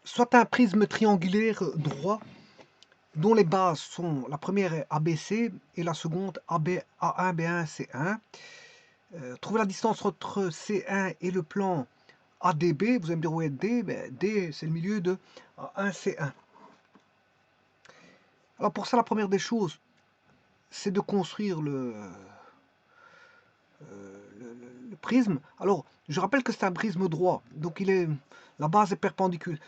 soit un prisme triangulaire droit dont les bases sont, la première est ABC et la seconde AB, A1, B1, C1. Trouver la distance entre C1 et le plan ADB, vous allez me dire où est D, ben, D c'est le milieu de A1, C1. Alors pour ça, la première des choses, c'est de construire le prisme. Alors, je rappelle que c'est un prisme droit, donc la base est perpendiculaire.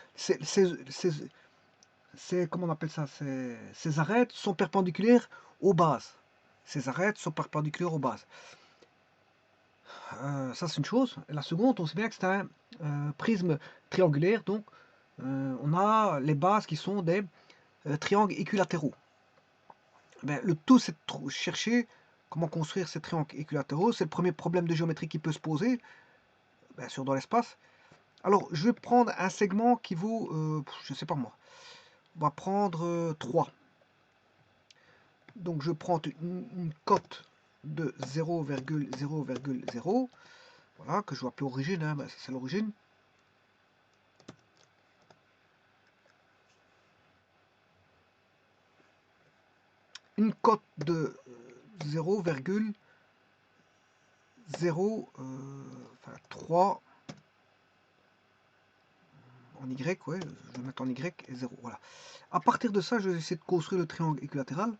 Comment on appelle ça? Ces arêtes sont perpendiculaires aux bases. Ces arêtes sont perpendiculaires aux bases. Ça, c'est une chose. Et la seconde, on sait bien que c'est un prisme triangulaire, donc on a les bases qui sont des triangles équilatéraux. Ben, le tout, c'est de chercher comment construire ces triangles équilatéraux. C'est le premier problème de géométrie qui peut se poser, bien sûr, dans l'espace. Alors, je vais prendre un segment qui vaut, je ne sais pas moi, on va prendre 3. Donc, je prends une cote de 0,0,0, voilà, que je vais appeler origine, hein, ben, c'est l'origine. Une cote de 0,03 en Y, ouais, je vais mettre en Y et 0, voilà. À partir de ça, je vais essayer de construire le triangle équilatéral.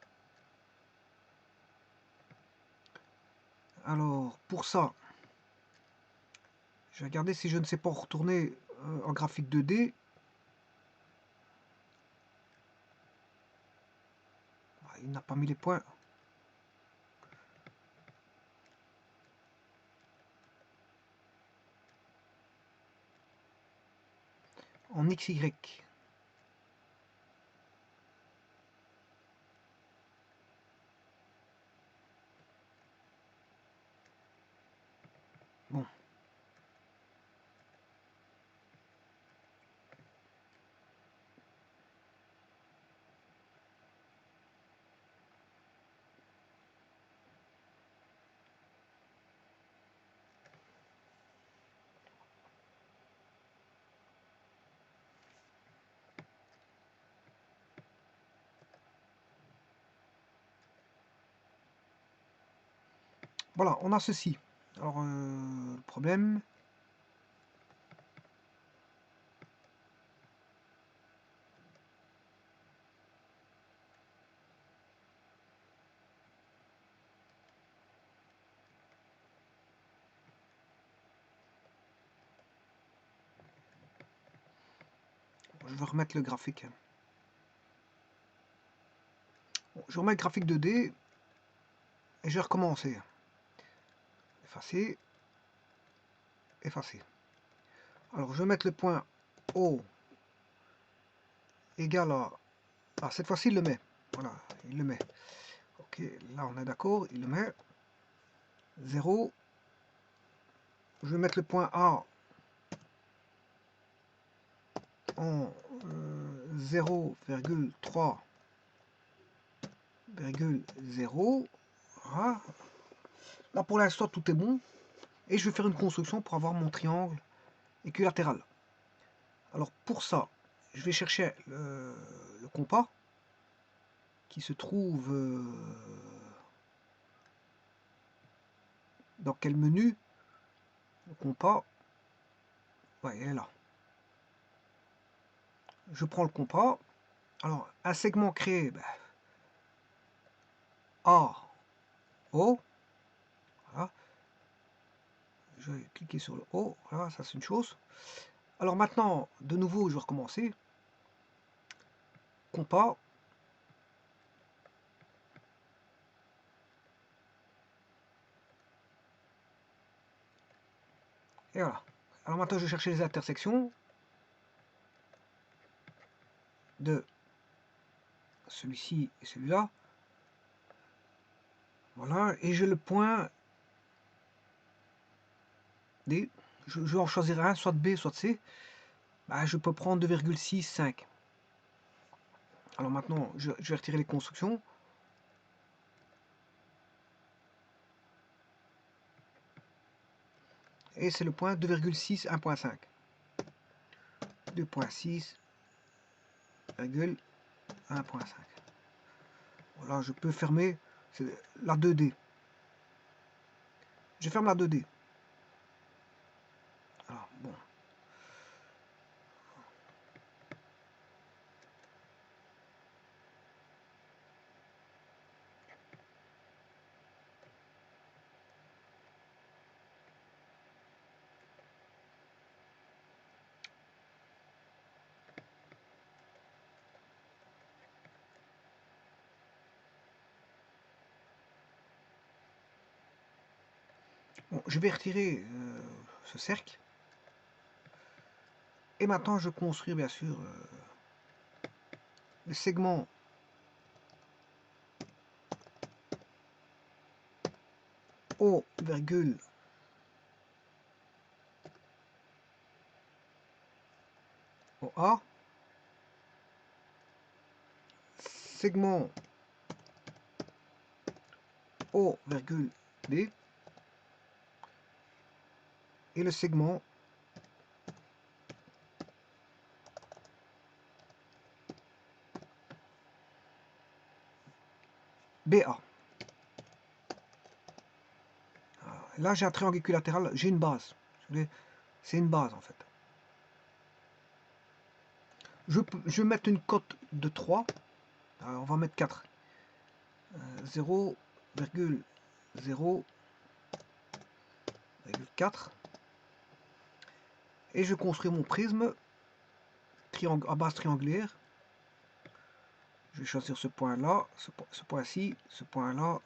Alors, pour ça, je vais regarder si je ne sais pas retourner en graphique 2D. Ah, il n'a pas mis les points. En XY. Bon. Voilà, on a ceci. Alors, le problème... Je vais remettre le graphique. Bon, je remets le graphique 2D et je vais recommencer. Effacer. Effacer. Alors, je vais mettre le point O égal à... Ah, cette fois-ci, il le met. Voilà, il le met. Ok, là, on est d'accord, il le met. 0. Je vais mettre le point A en 0,3,0. Voilà. Là, pour l'instant, tout est bon. Et je vais faire une construction pour avoir mon triangle équilatéral. Alors, pour ça, je vais chercher le compas qui se trouve dans quel menu? Le compas, ouais, il est là. Je prends le compas. Alors, un segment créé, ben, A, O. Voilà. Je vais cliquer sur le O. Voilà, ça c'est une chose. Alors maintenant, de nouveau, je vais recommencer. Compas. Et voilà. Alors maintenant, je vais chercher les intersections de celui-ci et celui-là. Voilà. Et j'ai le point D. Je vais en choisir un, soit B, soit C. Ben, je peux prendre 2,65. Alors maintenant, je vais retirer les constructions. Et c'est le point 2,6, 1.5. 2.6, 1.5. Voilà, je peux fermer la 2D. Je ferme la 2D. Alors, bon. Bon, je vais retirer ce cercle. Et maintenant, je construis bien sûr le segment O, virgule, OA, segment O, virgule, B, et le segment BA. Là, j'ai un triangle équilatéral, j'ai une base. C'est une base en fait. Je vais mettre une cote de 3. Alors, on va mettre 4. 0,0,4. Et je construis mon prisme à base triangulaire. Je vais choisir ce point-là, ce point-ci, ce point-là,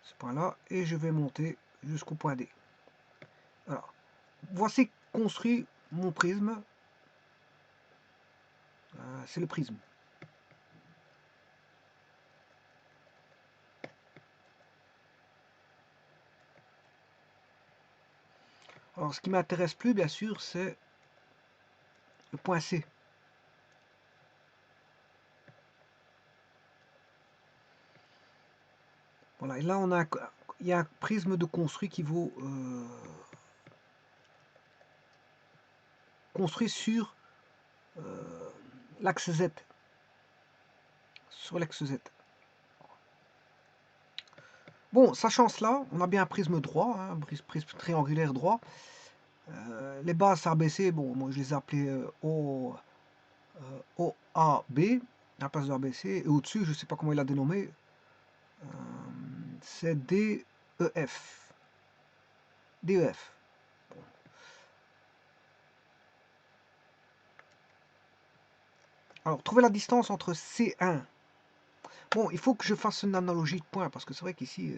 ce point-là, et je vais monter jusqu'au point D. Voilà. Voici construit mon prisme. C'est le prisme. Alors, ce qui m'intéresse plus, bien sûr, c'est le point C. Voilà, et là, il y a un prisme de construit qui vaut construit sur l'axe Z. Sur l'axe Z. Bon, sachant cela, on a bien un prisme droit, hein, un prisme triangulaire droit. Les bases ABC, bon, moi je les ai appelées OAB, à la place de ABC, et au-dessus, je ne sais pas comment il a dénommé, c'est DEF. DEF. Bon. Alors, trouver la distance entre C1. Bon, il faut que je fasse une analogie de points, parce que c'est vrai qu'ici,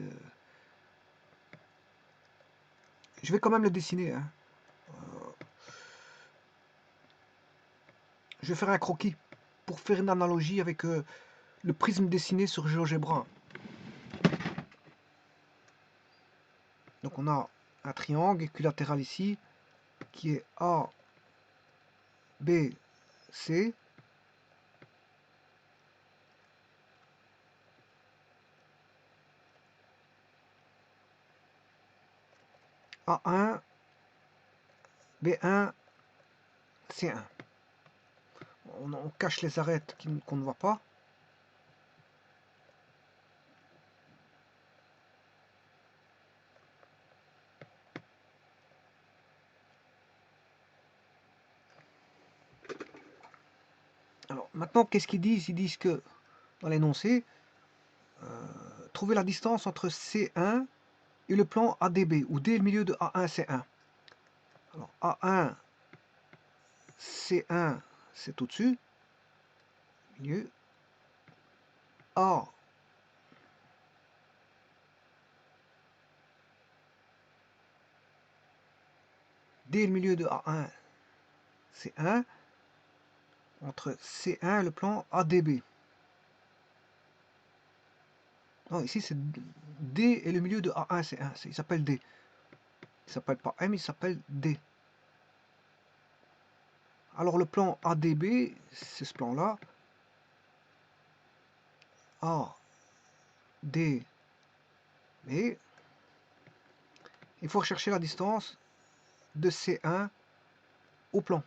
je vais quand même le dessiner. Hein. Je vais faire un croquis pour faire une analogie avec le prisme dessiné sur GeoGebra. Donc on a un triangle équilatéral ici qui est A, B, C. A1, B1, C1. On cache les arêtes qu'on ne voit pas. Alors maintenant, qu'est-ce qu'ils disent? Ils disent que dans l'énoncé, trouver la distance entre C1 et le plan ADB, où D est le milieu de A1, C1. Alors A1, C1, c'est au-dessus, milieu. A, D est le milieu de A1, C1, entre C1 et le plan ADB. Non, ici c'est D et le milieu de A1, C1, il s'appelle D. Il s'appelle pas M, il s'appelle D. Alors le plan ADB, c'est ce plan-là. A, D, B. Il faut rechercher la distance de C1 au plan.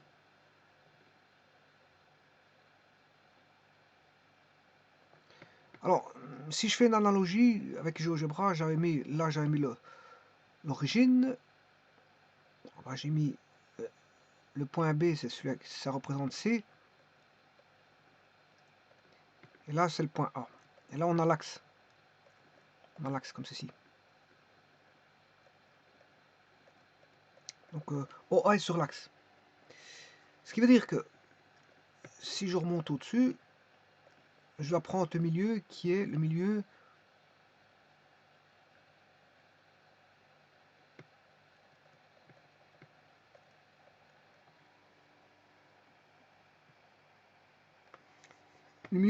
Alors, si je fais une analogie avec GeoGebra, j'avais mis l'origine. J'ai mis le point B, c'est celui que ça représente C. Et là, c'est le point A. Et là, on a l'axe. On a l'axe comme ceci. Donc, OA est sur l'axe. Ce qui veut dire que si je remonte au-dessus, je dois prendre le milieu qui est le milieu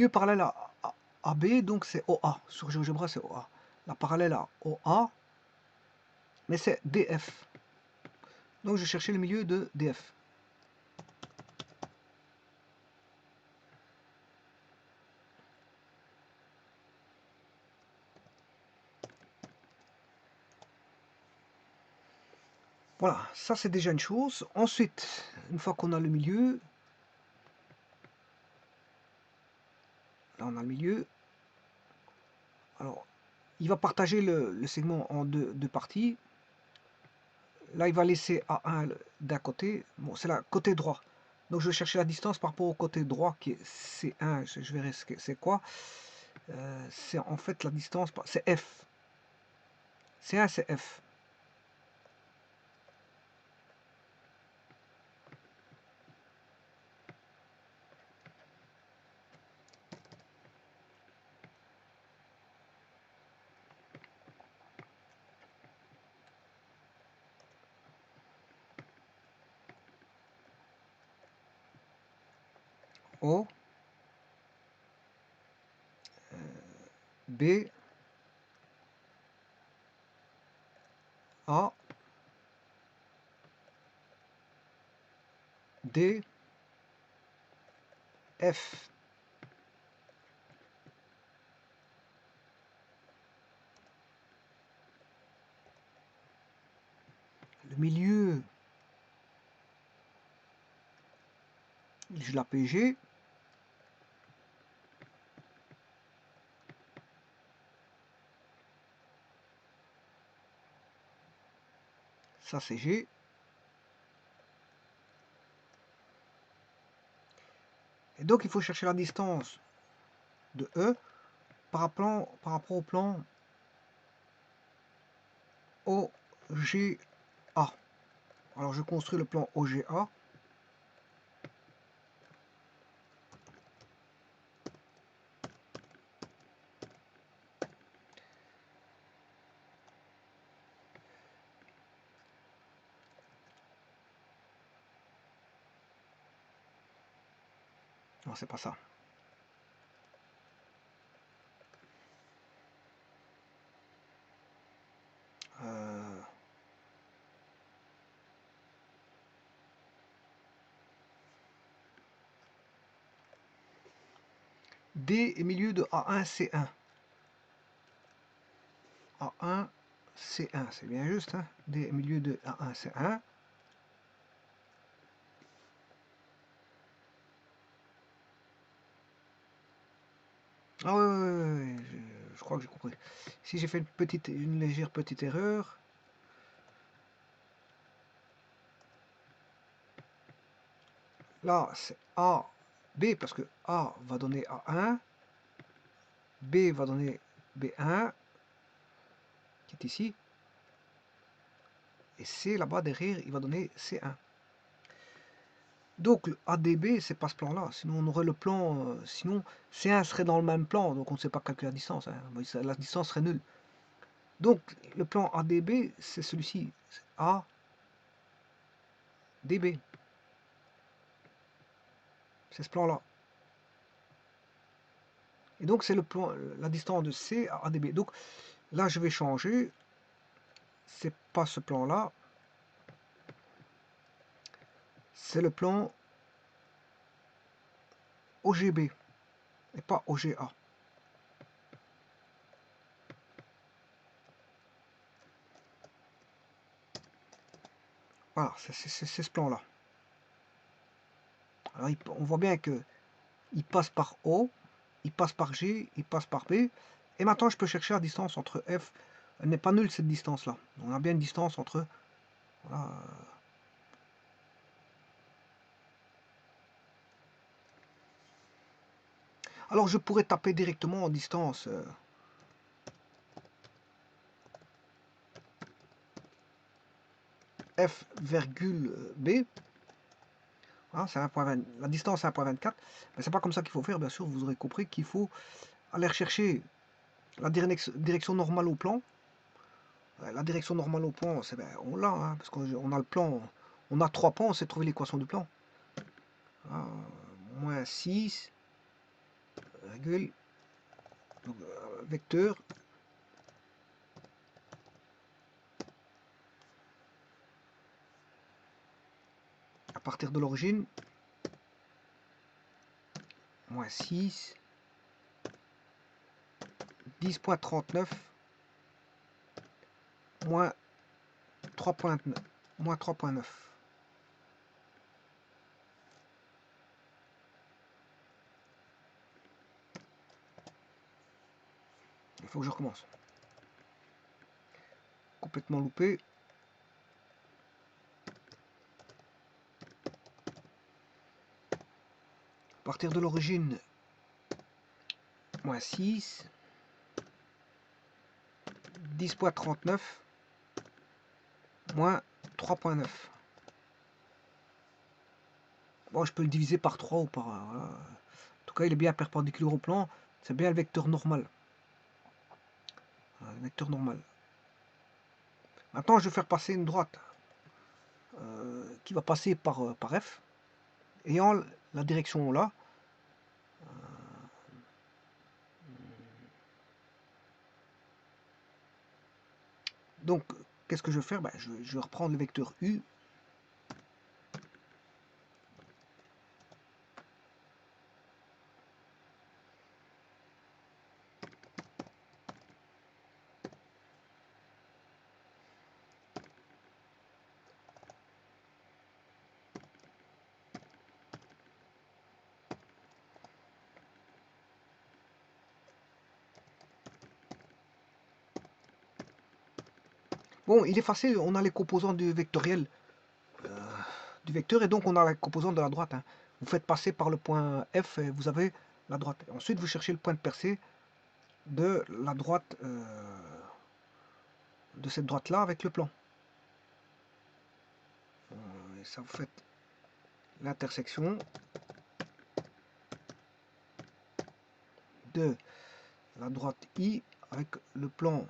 parallèle à B, donc c'est OA. Sur GeoGebra, c'est OA. La parallèle à OA, mais c'est DF. Donc je cherchais le milieu de DF. Voilà, ça c'est déjà une chose. Ensuite, une fois qu'on a le milieu, là on a le milieu, alors il va partager le segment en deux parties. Là il va laisser A1 d'un côté, bon c'est la côté droit. Donc je vais chercher la distance par rapport au côté droit qui est C1, je verrai c'est quoi. C'est en fait la distance, c'est F. C1 c'est F. O, B, A, D, F. Le milieu, je l'appelle G. Ça c'est G. Et donc il faut chercher la distance de E par rapport au plan OGA. Alors je construis le plan OGA. Non, c'est pas ça. D est milieu de A1, C1. A1, C1, c'est bien juste. Hein. D est milieu de A1, C1. Ah ouais, je crois que j'ai compris. Si j'ai fait une légère petite erreur. Là, c'est A, B, parce que A va donner A1, B va donner B1, qui est ici, et C, là-bas, derrière, il va donner C1. Donc, le ADB, c'est pas ce plan-là, sinon on aurait le plan, sinon C1 serait dans le même plan, donc on ne sait pas calculer la distance, hein. La distance serait nulle. Donc, le plan ADB, c'est celui-ci, ADB. C'est ce plan-là. Et donc, c'est le plan, la distance de C à ADB. Donc, là, je vais changer. C'est pas ce plan-là. C'est le plan OGB et pas OGA. Voilà, c'est ce plan-là. Alors, on voit bien que il passe par O. il passe par G, il passe par B. Et maintenant, je peux chercher la distance entre F. Elle n'est pas nulle, cette distance-là. On a bien une distance entre... Voilà. Alors, je pourrais taper directement en distance. F, virgule B. Voilà, c'est 1.20, la distance est 1.24. Mais c'est pas comme ça qu'il faut faire, bien sûr. Vous aurez compris qu'il faut aller rechercher la direction normale au plan. La direction normale au plan, ben, on l'a, hein, parce qu'on a le plan, on a 3 plans, on sait trouver l'équation du plan. Voilà, moins 6, virgule, donc, vecteur, à partir de l'origine, moins 6, 10.39, moins 3.9, moins 3.9. Il faut que je recommence. Complètement loupé. À partir de l'origine, moins 6, 10.39, moins 3.9. Bon, je peux le diviser par 3 ou par 1. Voilà. En tout cas, il est bien perpendiculaire au plan. C'est bien le vecteur normal. Voilà, le vecteur normal. Maintenant, je vais faire passer une droite qui va passer par F, ayant la direction là. Donc, qu'est-ce que je vais faire? Ben, je vais reprendre le vecteur U. Bon, il est facile, on a les composants du vectoriel du vecteur et donc on a la composante de la droite. Hein. Vous faites passer par le point F et vous avez la droite. Ensuite, vous cherchez le point de percée de la droite, de cette droite-là avec le plan. Et ça, vous faites l'intersection de la droite I avec le plan,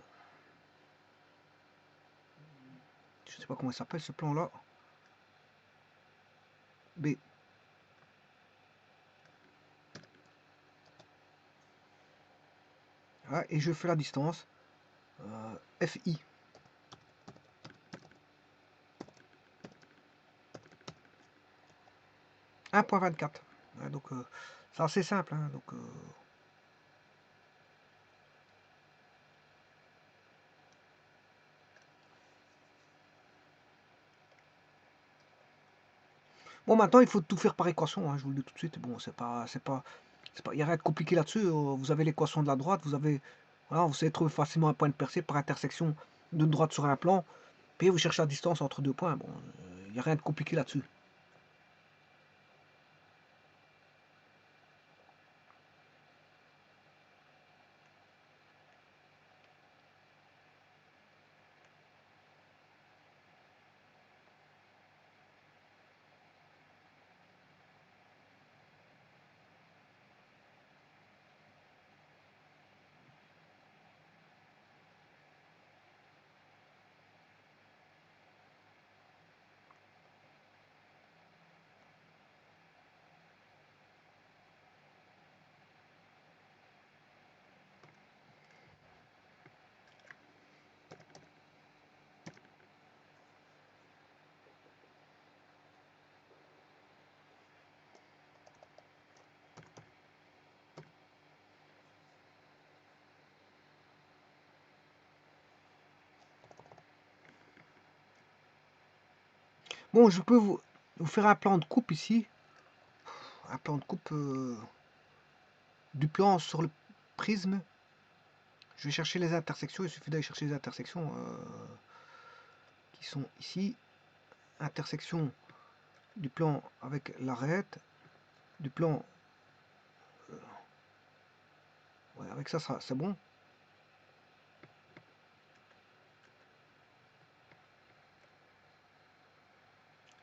je ne sais pas comment il s'appelle ce plan là, B. Voilà, et je fais la distance FI. « 1.24 ». Ouais, donc c'est assez simple. Hein, donc, bon, maintenant, il faut tout faire par équation, hein, je vous le dis tout de suite. Bon, il n'y a rien de compliqué là-dessus. Vous avez l'équation de la droite, voilà, vous savez trouver facilement un point de percée par intersection d'une droite sur un plan, puis vous cherchez la distance entre deux points. Bon, il n'y a rien de compliqué là-dessus. Bon, je peux vous faire un plan de coupe ici. Un plan de coupe du plan sur le prisme. Je vais chercher les intersections, il suffit d'aller chercher les intersections qui sont ici. Intersection du plan avec l'arête, du plan... ouais, avec ça, c'est bon.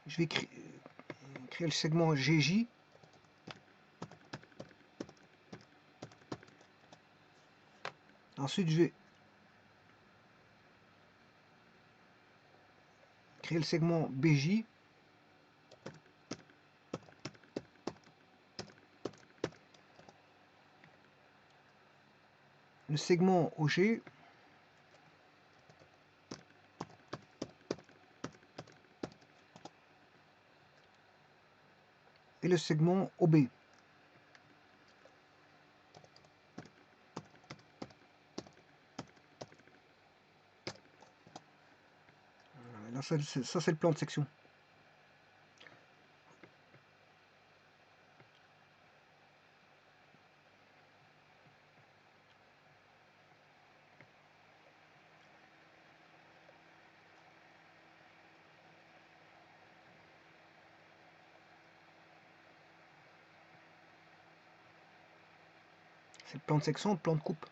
Je vais créer le segment GJ. Ensuite, je vais créer le segment BJ. Le segment OG. Et le segment OB. Là, ça c'est le plan de section. C'est le plan de section, le plan de coupe.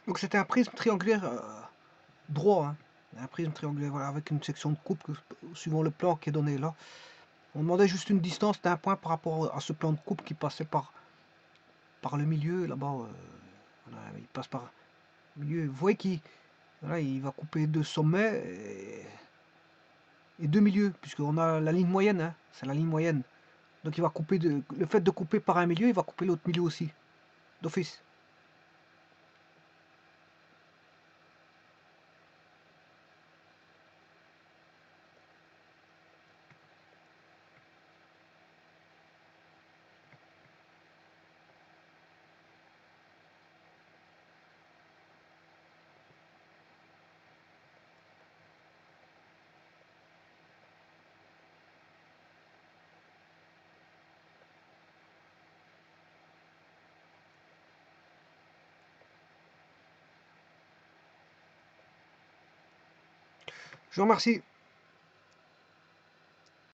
Donc c'était un prisme triangulaire droit, hein. Un prisme triangulaire, voilà, avec une section de coupe suivant le plan qui est donné là. On demandait juste une distance d'un point par rapport à ce plan de coupe qui passait par le milieu là-bas. Voilà, il passe par le milieu. Vous voyez qu'il voilà, il va couper deux sommets et deux milieux, puisqu'on a la ligne moyenne, hein, c'est la ligne moyenne. Donc il va couper le fait de couper par un milieu, il va couper l'autre milieu aussi, d'office. Je vous remercie.